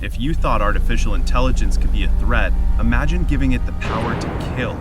If you thought artificial intelligence could be a threat, imagine giving it the power to kill.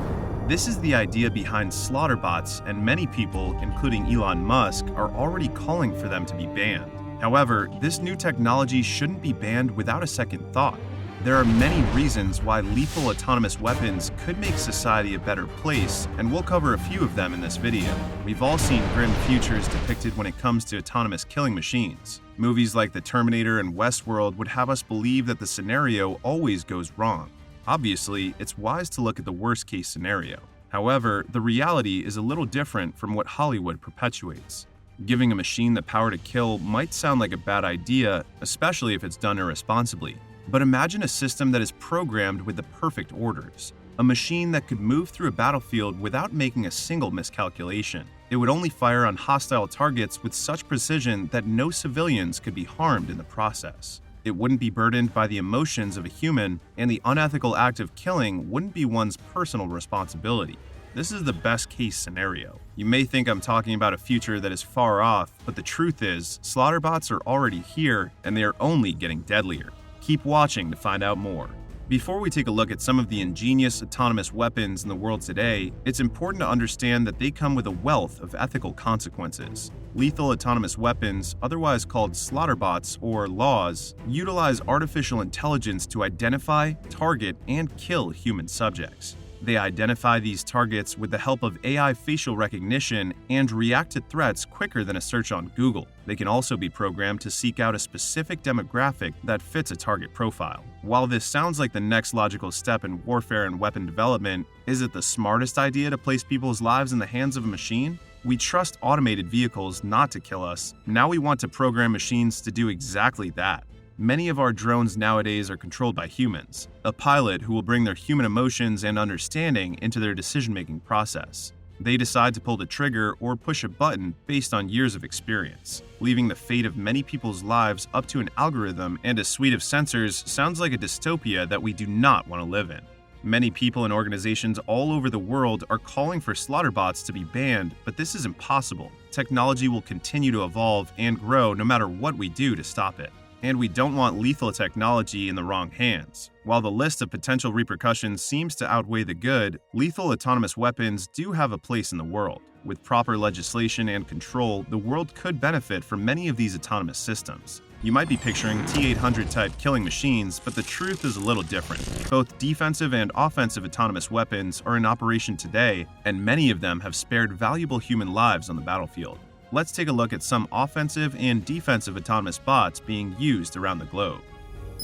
This is the idea behind Slaughterbots, and many people, including Elon Musk, are already calling for them to be banned. However, this new technology shouldn't be banned without a second thought. There are many reasons why lethal autonomous weapons could make society a better place, and we'll cover a few of them in this video. We've all seen grim futures depicted when it comes to autonomous killing machines. Movies like the Terminator and Westworld would have us believe that the scenario always goes wrong. Obviously, it's wise to look at the worst-case scenario. However, the reality is a little different from what Hollywood perpetuates. Giving a machine the power to kill might sound like a bad idea, especially if it's done irresponsibly. But imagine a system that is programmed with the perfect orders. A machine that could move through a battlefield without making a single miscalculation. It would only fire on hostile targets with such precision that no civilians could be harmed in the process. It wouldn't be burdened by the emotions of a human, and the unethical act of killing wouldn't be one's personal responsibility. This is the best-case scenario. You may think I'm talking about a future that is far off, but the truth is, Slaughterbots are already here, and they are only getting deadlier. Keep watching to find out more. Before we take a look at some of the ingenious autonomous weapons in the world today, it's important to understand that they come with a wealth of ethical consequences. Lethal autonomous weapons, otherwise called Slaughterbots or laws, utilize artificial intelligence to identify, target, and kill human subjects. They identify these targets with the help of AI facial recognition and react to threats quicker than a search on Google. They can also be programmed to seek out a specific demographic that fits a target profile. While this sounds like the next logical step in warfare and weapon development, is it the smartest idea to place people's lives in the hands of a machine? We trust automated vehicles not to kill us. Now we want to program machines to do exactly that. Many of our drones nowadays are controlled by humans, a pilot who will bring their human emotions and understanding into their decision-making process. They decide to pull the trigger or push a button based on years of experience, leaving the fate of many people's lives up to an algorithm and a suite of sensors. Sounds like a dystopia that we do not want to live in. Many people and organizations all over the world are calling for Slaughterbots to be banned, but this is impossible. Technology will continue to evolve and grow no matter what we do to stop it. And we don't want lethal technology in the wrong hands. While the list of potential repercussions seems to outweigh the good, lethal autonomous weapons do have a place in the world. With proper legislation and control, the world could benefit from many of these autonomous systems. You might be picturing T-800 type killing machines, but the truth is a little different. Both defensive and offensive autonomous weapons are in operation today, and many of them have spared valuable human lives on the battlefield. Let's take a look at some offensive and defensive autonomous bots being used around the globe.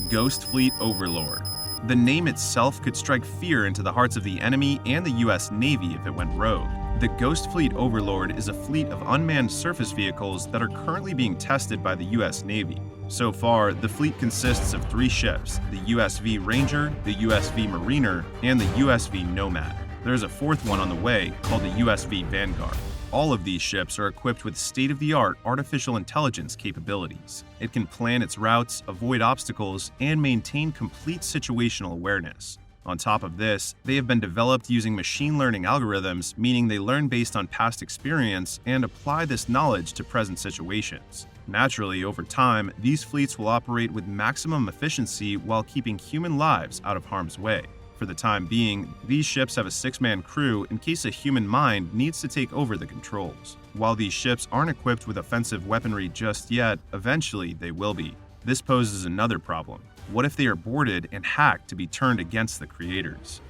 Ghost Fleet Overlord. The name itself could strike fear into the hearts of the enemy and the US Navy if it went rogue. The Ghost Fleet Overlord is a fleet of unmanned surface vehicles that are currently being tested by the US Navy. So far, the fleet consists of 3 ships, the USV Ranger, the USV Mariner, and the USV Nomad. There's a 4th one on the way called the USV Vanguard. All of these ships are equipped with state-of-the-art artificial intelligence capabilities. It can plan its routes, avoid obstacles, and maintain complete situational awareness. On top of this, they have been developed using machine learning algorithms, meaning they learn based on past experience and apply this knowledge to present situations. Naturally, over time, these fleets will operate with maximum efficiency while keeping human lives out of harm's way. For the time being, these ships have a 6-man crew in case a human mind needs to take over the controls. While these ships aren't equipped with offensive weaponry just yet, eventually they will be. This poses another problem. What if they are boarded and hacked to be turned against the creators?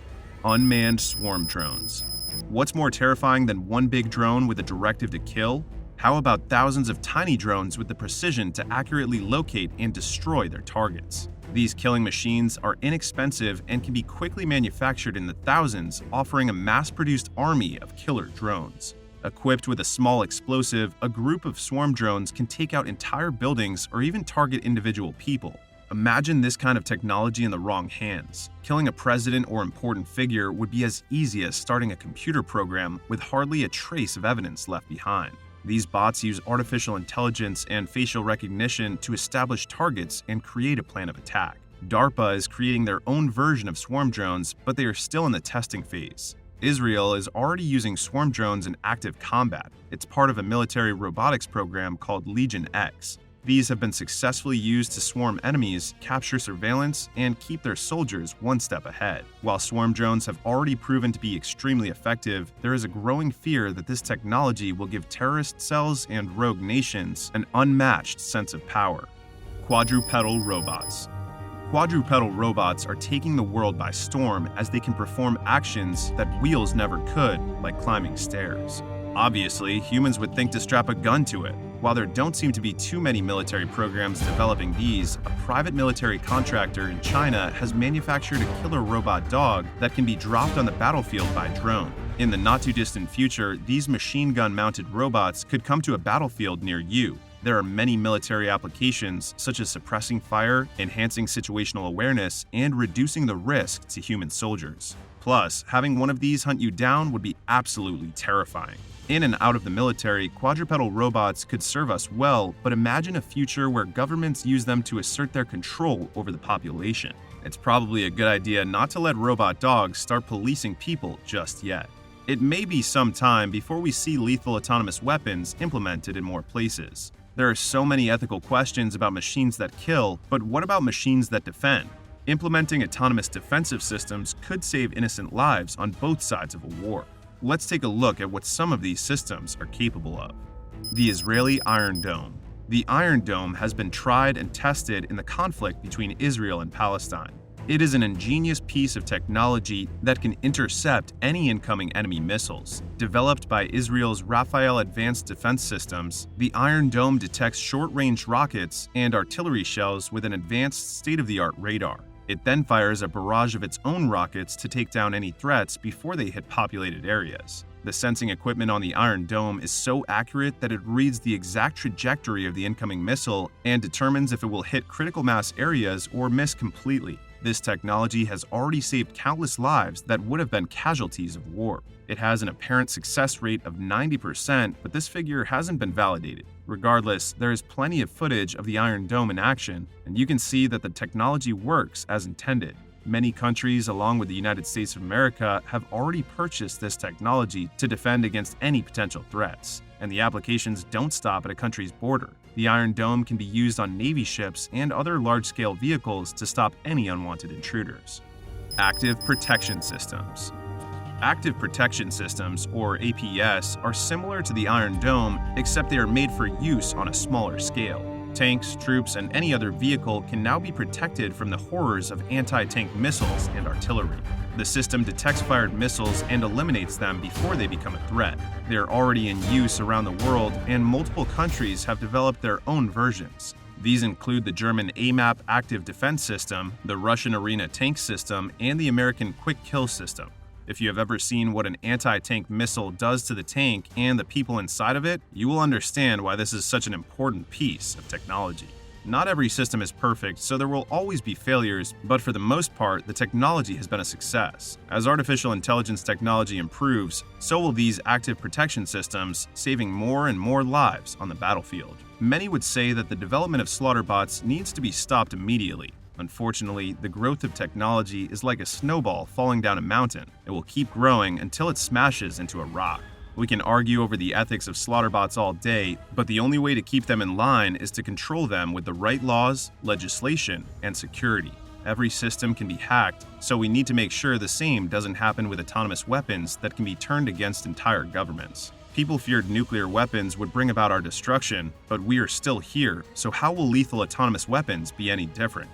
Unmanned swarm drones. What's more terrifying than one big drone with a directive to kill? How about thousands of tiny drones with the precision to accurately locate and destroy their targets? These killing machines are inexpensive and can be quickly manufactured in the thousands, offering a mass-produced army of killer drones. Equipped with a small explosive, a group of swarm drones can take out entire buildings or even target individual people. Imagine this kind of technology in the wrong hands. Killing a president or important figure would be as easy as starting a computer program with hardly a trace of evidence left behind. These bots use artificial intelligence and facial recognition to establish targets and create a plan of attack. DARPA is creating their own version of swarm drones, but they are still in the testing phase. Israel is already using swarm drones in active combat. It's part of a military robotics program called Legion X. These have been successfully used to swarm enemies, capture surveillance, and keep their soldiers one step ahead. While swarm drones have already proven to be extremely effective, there is a growing fear that this technology will give terrorist cells and rogue nations an unmatched sense of power. Quadrupedal robots. Quadrupedal robots are taking the world by storm as they can perform actions that wheels never could, like climbing stairs. Obviously, humans would think to strap a gun to it. While there don't seem to be too many military programs developing these, a private military contractor in China has manufactured a killer robot dog that can be dropped on the battlefield by drone. In the not-too-distant future, these machine gun-mounted robots could come to a battlefield near you. There are many military applications, such as suppressing fire, enhancing situational awareness, and reducing the risk to human soldiers. Plus, having one of these hunt you down would be absolutely terrifying. In and out of the military, quadrupedal robots could serve us well, but imagine a future where governments use them to assert their control over the population. It's probably a good idea not to let robot dogs start policing people just yet. It may be some time before we see lethal autonomous weapons implemented in more places. There are so many ethical questions about machines that kill, but what about machines that defend? Implementing autonomous defensive systems could save innocent lives on both sides of a war. Let's take a look at what some of these systems are capable of. The Israeli Iron Dome. The Iron Dome has been tried and tested in the conflict between Israel and Palestine. It is an ingenious piece of technology that can intercept any incoming enemy missiles. Developed by Israel's Rafael Advanced Defense Systems, the Iron Dome detects short-range rockets and artillery shells with an advanced state-of-the-art radar. It then fires a barrage of its own rockets to take down any threats before they hit populated areas. The sensing equipment on the Iron Dome is so accurate that it reads the exact trajectory of the incoming missile and determines if it will hit critical mass areas or miss completely. This technology has already saved countless lives that would have been casualties of war. It has an apparent success rate of 90%, but this figure hasn't been validated. Regardless, there is plenty of footage of the Iron Dome in action, and you can see that the technology works as intended. Many countries, along with the United States of America, have already purchased this technology to defend against any potential threats, and the applications don't stop at a country's border. The Iron Dome can be used on Navy ships and other large-scale vehicles to stop any unwanted intruders. Active Protection Systems. Active Protection Systems, or APS, are similar to the Iron Dome, except they are made for use on a smaller scale. Tanks, troops, and any other vehicle can now be protected from the horrors of anti-tank missiles and artillery. The system detects fired missiles and eliminates them before they become a threat. They are already in use around the world, and multiple countries have developed their own versions. These include the German AMAP Active Defense System, the Russian Arena Tank System, and the American Quick Kill System. If you have ever seen what an anti-tank missile does to the tank and the people inside of it, you will understand why this is such an important piece of technology. Not every system is perfect, so there will always be failures, but for the most part, the technology has been a success. As artificial intelligence technology improves, so will these active protection systems, saving more and more lives on the battlefield. Many would say that the development of Slaughterbots needs to be stopped immediately. Unfortunately, the growth of technology is like a snowball falling down a mountain. It will keep growing until it smashes into a rock. We can argue over the ethics of Slaughterbots all day, but the only way to keep them in line is to control them with the right laws, legislation, and security. Every system can be hacked, so we need to make sure the same doesn't happen with autonomous weapons that can be turned against entire governments. People feared nuclear weapons would bring about our destruction, but we are still here, so how will lethal autonomous weapons be any different?